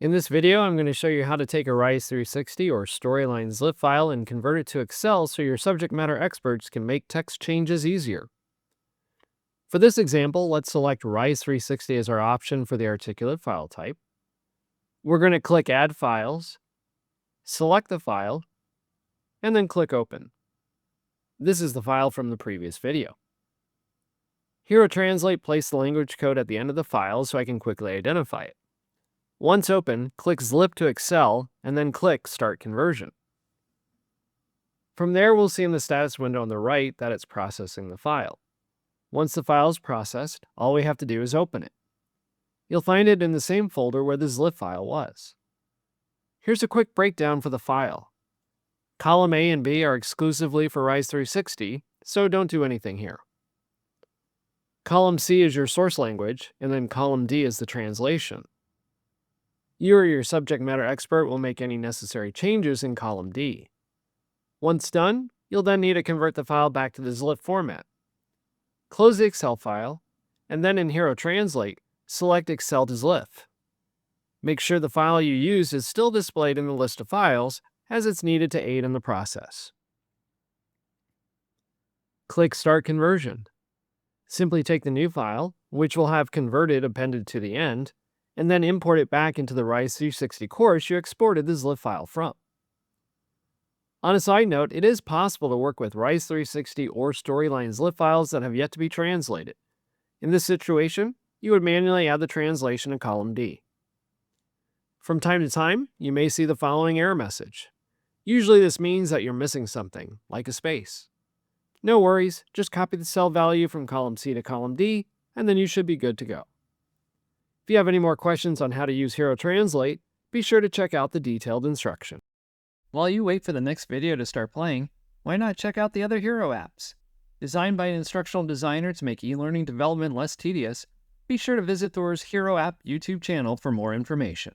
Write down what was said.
In this video, I'm going to show you how to take a Rise 360 or Storylines XLIFF file and convert it to Excel so your subject matter experts can make text changes easier. For this example, let's select Rise 360 as our option for the articulate file type. We're going to click Add Files, select the file, and then click Open. This is the file from the previous video. HEROTRANSLATE placed the language code at the end of the file so I can quickly identify it. Once open, click XLIFF to Excel, and then click Start Conversion. From there, we'll see in the status window on the right that it's processing the file. Once the file is processed, all we have to do is open it. You'll find it in the same folder where the XLIFF file was. Here's a quick breakdown for the file. Column A and B are exclusively for Rise 360, so don't do anything here. Column C is your source language, and then column D is the translation. You or your subject matter expert will make any necessary changes in column D. Once done, you'll then need to convert the file back to the XLIFF format. Close the Excel file, and then in HEROTRANSLATE, select Excel to XLIFF. Make sure the file you used is still displayed in the list of files, as it's needed to aid in the process. Click Start Conversion. Simply take the new file, which will have converted appended to the end, and then import it back into the Rise 360 course you exported the XLIFF file from. On a side note, it is possible to work with Rise 360 or Storylines XLIFF files that have yet to be translated. In this situation, you would manually add the translation in column D. From time to time, you may see the following error message. Usually this means that you're missing something, like a space. No worries, just copy the cell value from column C to column D, and then you should be good to go. If you have any more questions on how to use HEROTRANSLATE, be sure to check out the detailed instruction. While you wait for the next video to start playing, why not check out the other Hero apps? Designed by an instructional designer to make e-learning development less tedious, be sure to visit Thor's Hero App YouTube channel for more information.